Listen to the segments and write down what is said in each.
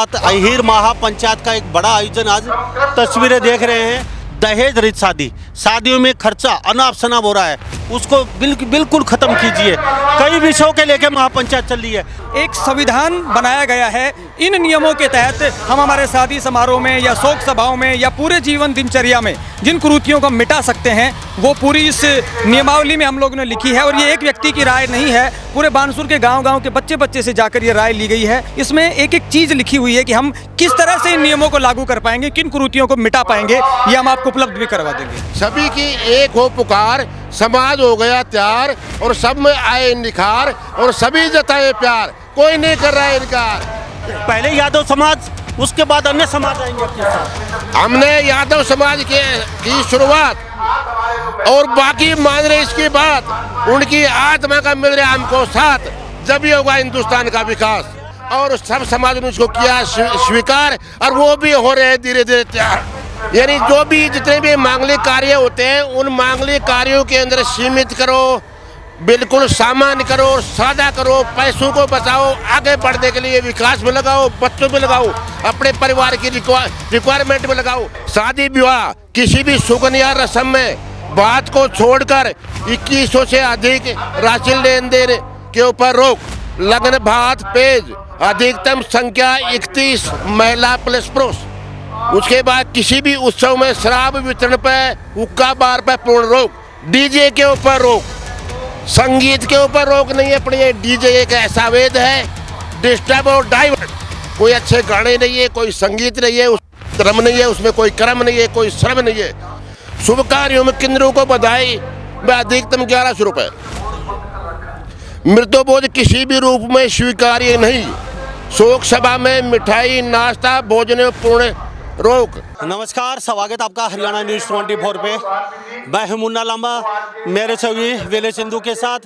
अहीर महापंचायत का एक बड़ा आयोजन आज तस्वीरें देख रहे हैं। दहेज रहित शादियों में खर्चा अनाप शनाप हो रहा है, उसको बिल्कुल खत्म कीजिए। कई विषयों के लेकर महापंचायत चल रही है। एक संविधान बनाया गया है, इन नियमों के तहत हम हमारे शादी समारोह में या शोक सभाओं में या पूरे जीवन दिनचर्या में जिन कुरीतियों को मिटा सकते हैं वो पूरी इस नियमावली में हम लोगों ने लिखी है। और ये एक व्यक्ति की राय नहीं है, पूरे बानसूर के गांव-गांव के बच्चे से जाकर ये राय ली गई है। इसमें एक एक चीज़ लिखी हुई है कि हम किस तरह से इन नियमों को लागू कर पाएंगे, किन कुरीतियों को मिटा पाएंगे, ये हम आपको उपलब्ध भी करवा देंगे। सभी की एक हो पुकार, समाज हो गया तैयार और सब में आए निखार और सभी जताए प्यार, कोई नहीं कर रहा है इनकार। पहले यादव समाज, उसके बाद अन्य समाज आएंगे आपके साथ। हमने यादव समाज की शुरुआत और बाकी मान रहे इसकी बात, उनकी आत्मा का मिल रहा हमको साथ, जब ही होगा हिंदुस्तान का विकास। और सब समाज ने उसको किया स्वीकार और वो भी हो रहे हैं धीरे धीरे तैयार। यानी जो भी जितने भी मांगलिक कार्य होते हैं उन मांगलिक कार्यों के अंदर सीमित करो, बिल्कुल सामान्य करो, सादा करो, पैसों को बचाओ, आगे बढ़ने के लिए विकास में लगाओ, बच्चों में लगाओ, अपने परिवार की रिक्वायरमेंट में लगाओ। शादी विवाह किसी भी सुकन्या रस्म में बात को छोड़कर 2100 से अधिक राशि लेन देन के ऊपर रोक, लग्न भात पेज अधिकतम संख्या 31 महिला प्लस पुरुष। उसके बाद किसी भी उत्सव में शराब वितरण पर, हुक्का बार पर पूर्ण रोक, डीजे के ऊपर रोक, संगीत के ऊपर रोक नहीं है। अपने डीजे एक ऐसा वेद है, डिस्टर्ब और डाइवर्ट, कोई अच्छे गाने नहीं है, कोई संगीत नहीं है, क्रम नहीं है, उसमें कोई क्रम नहीं है, कोई श्रम नहीं है। शुभ कार्यों में किन्नरों को बधाई में अधिकतम 1100 रुपए। मृत्युभोज किसी भी रूप में स्वीकार्य नहीं। शोक सभा में मिठाई नाश्ता भोजन में पूर्ण रोक। नमस्कार, स्वागत आपका हरियाणा न्यूज़ 24 पे। मैं हूं मुन्ना लांबा, मेरे सभी वेले सिंधु के साथ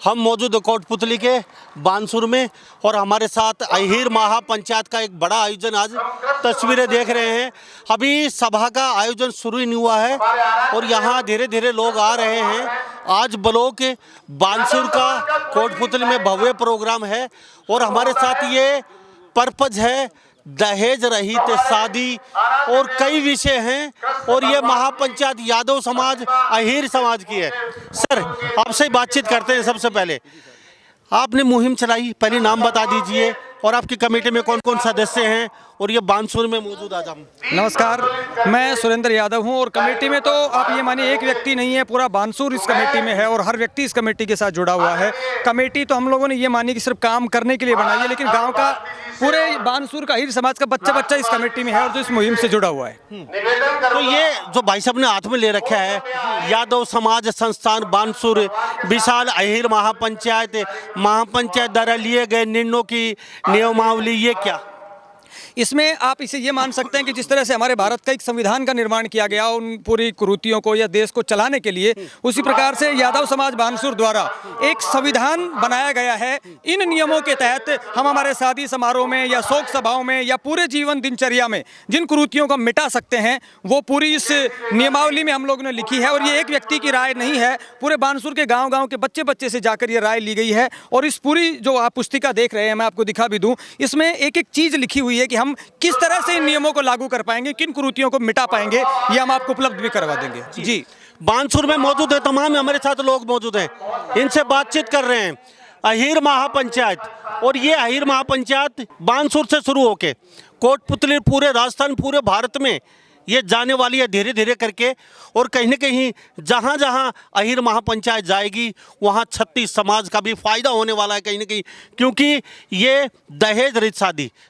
हम मौजूद कोटपुतली के बानसूर में, और हमारे साथ अहीर महापंचायत का एक बड़ा आयोजन आज तस्वीरें देख रहे हैं। अभी सभा का आयोजन शुरू ही नहीं हुआ है और यहाँ धीरे धीरे लोग आ रहे हैं। आज ब्लॉक बानसूर का कोटपुतली में भव्य प्रोग्राम है और हमारे साथ ये पर्पज है दहेज रहित शादी और कई विषय हैं, और ये महापंचायत यादव समाज अहीर समाज की है। सर, आपसे बातचीत करते हैं। सबसे पहले आपने मुहिम चलाई, पहले नाम बता दीजिए और आपकी कमेटी में कौन कौन सदस्य हैं और ये बानसूर में मौजूद आज हम। नमस्कार, मैं सुरेंद्र यादव हूं और कमेटी में तो आप ये मानिए एक व्यक्ति नहीं है, पूरा बानसूर इस कमेटी में है और हर व्यक्ति इस कमेटी के साथ जुड़ा हुआ है। कमेटी तो हम लोगों ने ये मानी कि सिर्फ काम करने के लिए बनाई है, लेकिन गांव का पूरे बानसूर का अहीर समाज का बच्चा इस कमेटी में है और जो इस मुहिम से जुड़ा हुआ है। तो ये जो भाई साहब ने हाथ में ले रखा है, यादव समाज संस्थान बानसूर विशाल अहीर महापंचायत द्वारा लिए गए निर्णयों की नियमावली, ये क्या? इसमें आप इसे ये मान सकते हैं कि जिस तरह से हमारे भारत का एक संविधान का निर्माण किया गया उन पूरी कुरीतियों को या देश को चलाने के लिए, उसी प्रकार से यादव समाज बानसूर द्वारा एक संविधान बनाया गया है। इन नियमों के तहत हम हमारे शादी समारोह में या शोक सभाओं में या पूरे जीवन दिनचर्या में जिन कुरीतियों को मिटा सकते हैं वो पूरी इस नियमावली में हम लोगों ने लिखी है। और ये एक व्यक्ति की राय नहीं है, पूरे बानसूर के गाँव-गाँव के बच्चे से जाकर ये राय ली गई है। और इस पूरी जो आप पुस्तिका देख रहे हैं, मैं आपको दिखा भी दूँ, इसमें एक एक चीज़ लिखी हुई है कि हम किस तरह से इन नियमों को लागू कर पाएंगे, किन कुरीतियों को मिटा पाएंगे, ये हम आपको उपलब्ध भी करवा देंगे। जी, बानसूर में मौजूद है, तमाम हमारे साथ लोग मौजूद हैं, इनसे बातचीत कर रहे हैं। अहीर महापंचायत, और ये अहीर महापंचायत बानसूर से शुरू होके कोटपुतली पूरे राजस्थान पूरे भारत में ये जाने वाली है धीरे धीरे करके। और कहीं ना कहीं जहाँ जहाँ अहीर महापंचायत जाएगी वहाँ 36 समाज का भी फायदा होने वाला है कहीं ना कहीं, क्योंकि ये दहेज रहित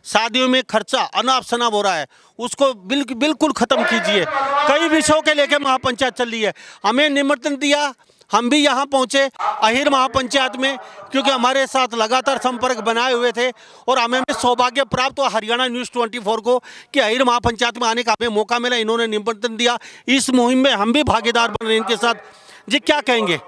शादियों में खर्चा अनाप शनाप हो रहा है, उसको बिल्कुल ख़त्म कीजिए। कई विषयों के लेकर महापंचायत चल रही है। हमें निमंत्रण दिया, हम भी यहाँ पहुँचे अहीर महापंचायत में, क्योंकि हमारे साथ लगातार संपर्क बनाए हुए थे और हमें सौभाग्य प्राप्त हुआ हरियाणा न्यूज़ 24 को कि अहीर महापंचायत में आने का हमें मौका मिला। इन्होंने निमंत्रण दिया, इस मुहिम में हम भी भागीदार बन रहे हैं इनके साथ। जी, क्या कहेंगे?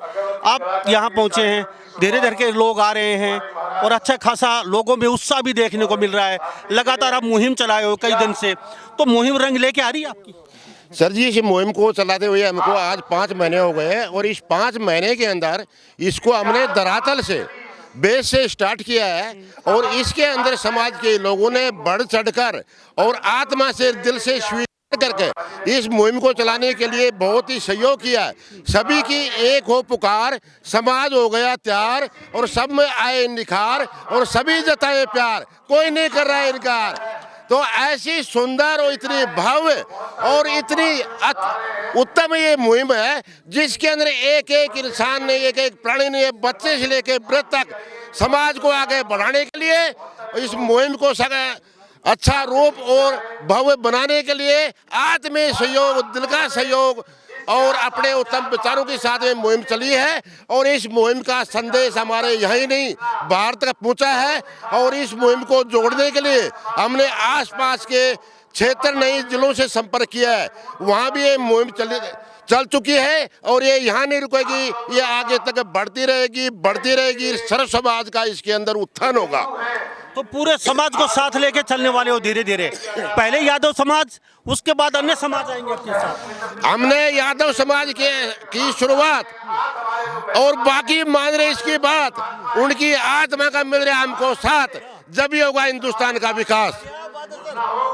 आप यहाँ पहुँचे हैं, धीरे धीरे के लोग आ रहे हैं और अच्छा खासा लोगों में उत्साह भी देखने को मिल रहा है। लगातार आप मुहिम चलाए हो कई दिन से, तो मुहिम रंग लेके आ रही है आपकी? सर जी, इस मुहिम को चलाते हुए हमको आज 5 महीने हो गए हैं और इस 5 महीने के अंदर इसको हमने धरातल से बेस से स्टार्ट किया है और इसके अंदर समाज के लोगों ने बढ़ चढ़कर और आत्मा से दिल से स्वीकार करके इस मुहिम को चलाने के लिए बहुत ही सहयोग किया है। सभी की एक हो पुकार, समाज हो गया तैयार और सब में आए निखार और सभी जताए प्यार, कोई नहीं कर रहा है इनकार। तो ऐसी सुंदर और इतनी भव्य और इतनी उत्तम ये मुहिम है जिसके अंदर एक एक इंसान ने, एक एक प्राणी ने, बच्चे से लेकर वृद्ध तक समाज को आगे बढ़ाने के लिए इस मुहिम को अच्छा रूप और भव्य बनाने के लिए आत्मीय सहयोग, दिल का सहयोग और अपने उत्तम विचारों के साथ में मुहिम चली है। और इस मुहिम का संदेश हमारे यहीं नहीं भारत तक पहुंचा है और इस मुहिम को जोड़ने के लिए हमने आसपास के क्षेत्र नए जिलों से संपर्क किया है। वहाँ भी ये मुहिम चल चुकी है और ये यहाँ नहीं रुकेगी, ये आगे तक बढ़ती रहेगी। सर्व समाज का इसके अंदर उत्थान होगा। तो पूरे समाज को साथ लेके चलने वाले हो धीरे धीरे, पहले यादव समाज, उसके बाद अन्य समाज आएंगे आपके साथ। हमने यादव समाज की शुरुआत और बाकी मान रहे इसकी बात, उनकी आत्मा का मिल रहा हमको साथ, जब ये होगा हिंदुस्तान का विकास।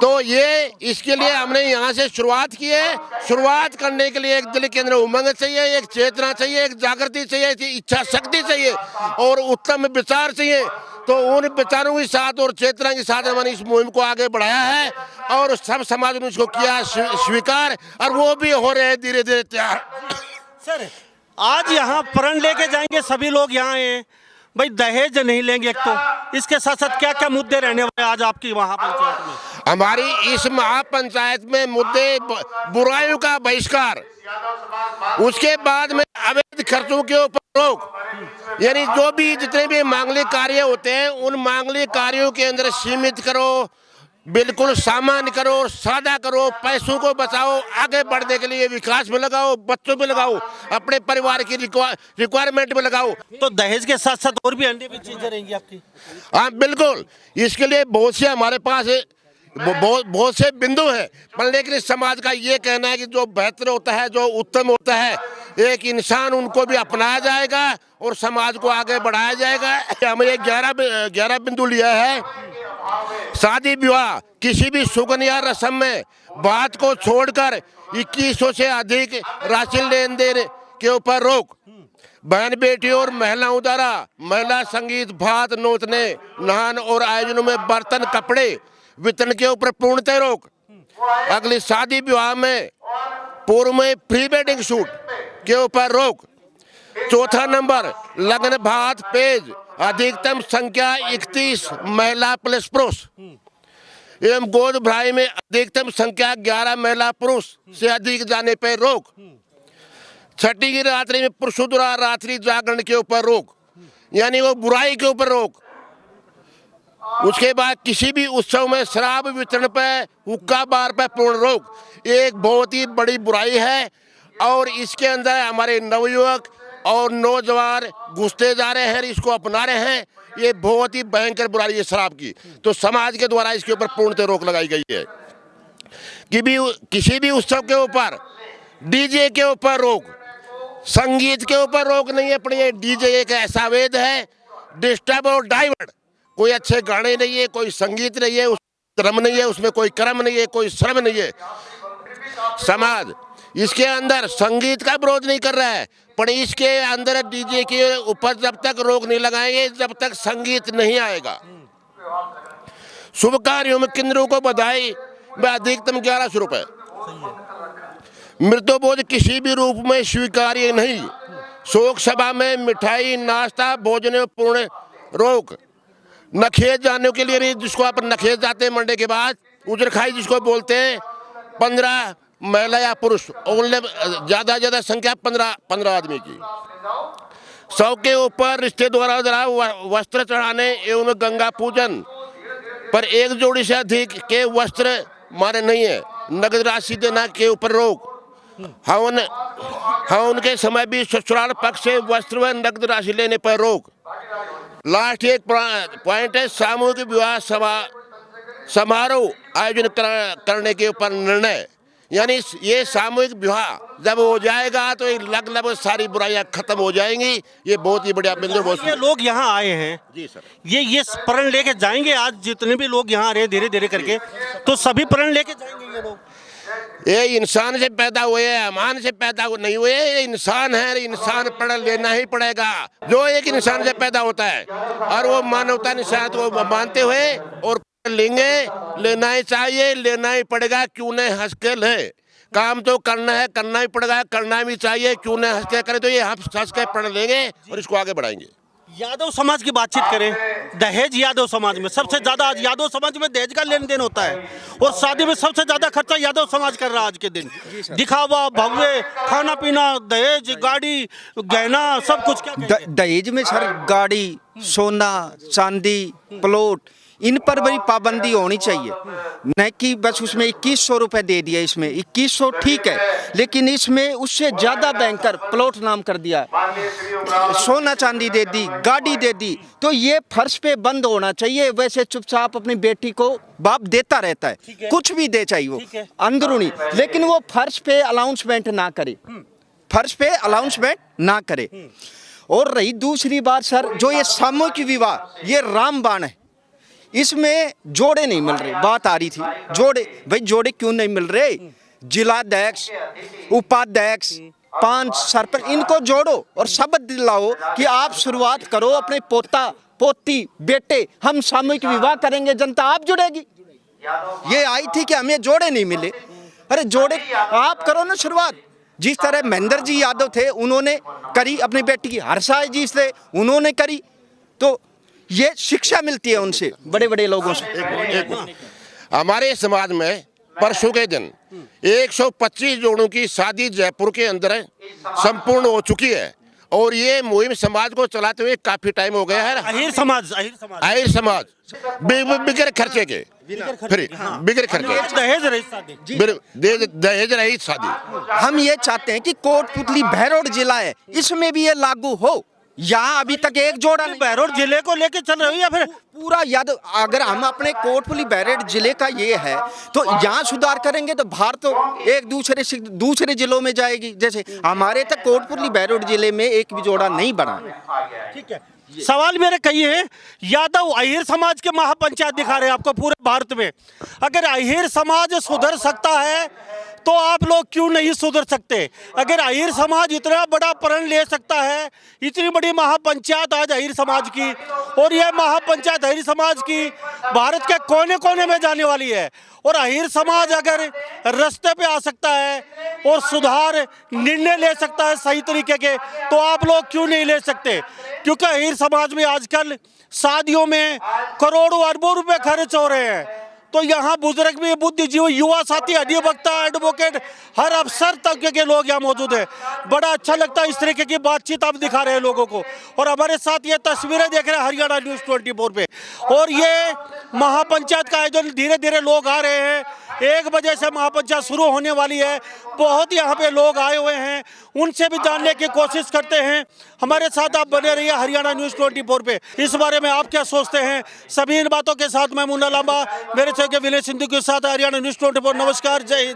तो ये इसके लिए हमने यहाँ से शुरुआत की है। शुरुआत करने के लिए एक दिल के अंदर उमंग चाहिए, एक चेतना चाहिए, एक जागृति चाहिए, इच्छा शक्ति चाहिए और उत्तम विचार चाहिए। तो उन विचारों के साथ और चेतना के साथ हमने इस मुहिम को आगे बढ़ाया है और सब समाज ने इसको किया स्वीकार और वो भी हो रहे हैं धीरे धीरे तैयार। सर, आज यहाँ प्रण लेके जाएंगे सभी लोग यहाँ आए भाई, दहेज नहीं लेंगे एक तो, इसके साथ साथ क्या क्या मुद्दे रहने वाले आज आपकी महापंचायत में? हमारी इस महापंचायत में मुद्दे बुराइयों का बहिष्कार, उसके बाद में अवैध खर्चों के ऊपर रोक, यानी जो भी जितने भी मांगलिक कार्य होते हैं उन मांगलिक कार्यों के अंदर सीमित करो, बिल्कुल सामान्य करो, सादा करो, पैसों को बचाओ, आगे बढ़ने के लिए विकास में लगाओ, बच्चों में लगाओ, अपने परिवार की रिक्वायरमेंट में लगाओ। तो दहेज के साथ साथ और भी अन्य भी चीजें रहेंगी आपकी? हाँ बिल्कुल, इसके लिए बहुत से हमारे पास बहुत से बिंदु हैं, पर लेकिन इस समाज का ये कहना है कि जो बेहतर होता है, जो उत्तम होता है, एक इंसान उनको भी अपनाया जाएगा और समाज को आगे बढ़ाया जाएगा। हमने 11 बिंदु लिया है। शादी विवाह किसी भी सुगन या रस्म में बात को छोड़कर 2100 से अधिक राशि लेन देन के ऊपर रोक, बहन बेटी और महिलाओं द्वारा महिला संगीत, भात नोचने, नहान और आयोजनों में बर्तन कपड़े वितरण के ऊपर पूर्णतः रोक। अगली शादी विवाह में पूर्व में प्री वेडिंग शूट के ऊपर रोक। चौथा नंबर, लग्न भात पेज अधिकतम संख्या 31 महिला प्लस पुरुष एवं गोद भराई में अधिकतम संख्या 11 महिला पुरुष से अधिक जाने पर रोक। छठी की रात्रि में पुरुषों द्वारा रात्रि जागरण के ऊपर रोक, यानी वो बुराई के ऊपर रोक। उसके बाद किसी भी उत्सव में शराब वितरण पर, हुक्का बार पर पूर्ण रोक। एक बहुत ही बड़ी बुराई है और इसके अंदर हमारे नवयुवक और नौजवान घुसते जा रहे हैं, इसको अपना रहे हैं। ये बहुत ही भयंकर बुराई है शराब की। तो समाज के द्वारा इसके ऊपर पूर्णतः रोक लगाई गई है कि भी किसी भी उत्सव के ऊपर डीजे के ऊपर रोक, संगीत के ऊपर रोक नहीं है। पर ये डीजे एक ऐसा वेद है, डिस्टर्ब और डाइवर्ट, कोई अच्छे गाने नहीं है, कोई संगीत नहीं है, धर्म नहीं है, उसमें कोई कर्म नहीं है, कोई श्रम नहीं है। समाज इसके अंदर संगीत का विरोध नहीं कर रहा है, पर इसके अंदर डीजे के ऊपर जब तक रोक नहीं लगाएंगे जब तक संगीत नहीं आएगा। शुभ कार्यों में केंद्रों को बधाई में अधिकतम 1100 रुपए। मृत्युभोज किसी भी रूप में स्वीकार्य नहीं। शोक सभा में मिठाई, नाश्ता, भोजन में पूर्ण रोक। नखेज जाने के लिए, जिसको आप नखेज जाते हैं मंडे के बाद, उजरखाई जिसको बोलते हैं, 15 महिला या पुरुष, ज्यादा संख्या 15 आदमी की। 100 के ऊपर रिश्ते द्वारा वस्त्र चढ़ाने एवं गंगा पूजन पर एक जोड़ी से अधिक के वस्त्र मारे नहीं है। नगद राशि देना के ऊपर रोक। हवन के समय भी ससुराल पक्ष से वस्त्र व नगद राशि लेने पर रोक। लास्ट एक पॉइंट है, सामूहिक विवाह समारोह आयोजन करने के ऊपर निर्णय। यानी ये सामूहिक विवाह जब हो जाएगा तो लगभग सारी बुराइयां खत्म हो जाएंगी। ये बहुत ही बढ़िया बिंदु बहुत ये लोग यहाँ आए हैं जी सर। ये प्रण लेके जाएंगे। आज जितने भी लोग यहाँ आ रहे हैं धीरे धीरे करके, तो सभी प्रण लेके जाएंगे ये लोग। ये इंसान से पैदा हुए हैं, अमान से पैदा नहीं हुए, ये इंसान है, इंसान पढ़ लेना ही पड़ेगा। जो एक इंसान से पैदा होता है और वो मानवता निशात को मानते हुए और लेंगे, लेना ही चाहिए, लेना ही पड़ेगा। क्यों नहीं हंस के ले, काम तो करना है, करना ही पड़ेगा, करना भी चाहिए। क्यों नहीं हंस के करें, तो ये हंस के पढ़ लेंगे और इसको आगे बढ़ाएंगे। यादव समाज की बातचीत करें, दहेज यादव समाज में सबसे ज्यादा, आज यादव समाज में दहेज का लेन देन होता है और शादी में सबसे ज्यादा खर्चा यादव समाज कर रहा है आज के दिन। दिखावा, भव्य, खाना पीना, दहेज, गाड़ी, गहना, सब कुछ। क्या दहेज में सर गाड़ी, सोना, चांदी, प्लॉट, इन पर बड़ी पाबंदी होनी चाहिए। न कि बस उसमें 2100 रुपए दे दिया, इसमें 2100 ठीक है, लेकिन इसमें उससे ज़्यादा बैंकर प्लॉट नाम कर दिया, सोना चांदी दे दी, गाड़ी दे दी। तो ये फर्श पे बंद होना चाहिए। वैसे चुपचाप अपनी बेटी को बाप देता रहता है, कुछ भी दे चाहिए वो अंदरूनी, लेकिन वो फर्श पे अनाउंसमेंट ना करे, फर्श पे अनाउंसमेंट ना करे। और रही दूसरी बात सर, जो ये सामूहिक विवाह, ये रामबाण है, इसमें जोड़े नहीं मिल रहे। बात आ रही थी जोड़े, भाई जोड़े क्यों नहीं मिल रहे? जिलाध्यक्ष, उपाध्यक्ष, 5 सरपंच, इनको जोड़ो और शब्द दिलाओ कि आप शुरुआत करो, अपने पोता पोती बेटे हम सामूहिक विवाह करेंगे, जनता आप जुड़ेगी। ये आई थी कि हमें जोड़े नहीं मिले, अरे जोड़े आप करो ना शुरुआत। जिस तरह महेंद्र जी यादव थे, उन्होंने करी, अपनी बेटी की हर्षा जी थे, उन्होंने करी। तो ये शिक्षा मिलती है उनसे, बड़े बड़े लोगों से। हमारे समाज में परसों के दिन 125 जोड़ों की शादी जयपुर के अंदर संपूर्ण हो चुकी है और ये मुहिम समाज को चलाते हुए काफी टाइम हो गया है। अहीर समाज बिगर खर्चे के, फिर बिगर खर्चे, दहेज रहित शादी, दहेज रहित शादी। हम ये चाहते हैं कि कोटपुतली बहरोड जिला है, इसमें भी ये लागू हो। यहाँ अभी तक एक जोड़ा नहीं। बहरोड जिले को लेके चल रही है या फिर पूरा याद? अगर हम अपने कोटपुतली बहरोड जिले का ये है तो यहाँ सुधार करेंगे तो बाहर तो एक दूसरे जिलों में जाएगी। जैसे हमारे तक कोटपुतली बहरोड जिले में एक भी जोड़ा नहीं बना। ठीक है, सवाल मेरे कई है, यादव अहीर समाज के महापंचायत दिखा रहे हैं आपको पूरे भारत में। अगर अहीर समाज सुधर सकता है तो आप लोग क्यों नहीं सुधर सकते? अगर अहीर समाज इतना बड़ा प्रण ले सकता है, इतनी बड़ी महापंचायत आज अहीर समाज की, और यह महापंचायत अहीर समाज की भारत के कोने कोने में जाने वाली है, और अहीर समाज अगर रास्ते पे आ सकता है और सुधार निर्णय ले सकता है सही तरीके के, तो आप लोग क्यों नहीं ले सकते? क्योंकि अहीर समाज में आजकल शादियों में करोड़ों अरबों रुपए खर्च हो रहे हैं। तो यहाँ बुजुर्ग भी, बुद्धिजीवी, युवा साथी, अधिवक्ता, एडवोकेट, हर अफसर तबके के लोग यहाँ मौजूद हैं। बड़ा अच्छा लगता है इस तरीके की बातचीत आप दिखा रहे हैं लोगों को। और हमारे साथ ये तस्वीरें देख रहे हैं हरियाणा न्यूज़ 24 पे, और ये महापंचायत का आयोजन धीरे धीरे लोग आ रहे हैं। 1 बजे से महापंचायत शुरू होने वाली है। बहुत यहाँ पे लोग आए हुए हैं, उनसे भी जानने की कोशिश करते हैं। हमारे साथ आप बने रहिए हरियाणा न्यूज़ 24 पे। इस बारे में आप क्या सोचते हैं? सभी इन बातों के साथ मैं मुन्ना लांबा, मेरे सहयोगी विनय सिंधु के साथ हरियाणा न्यूज़ 24। नमस्कार, जय हिंद।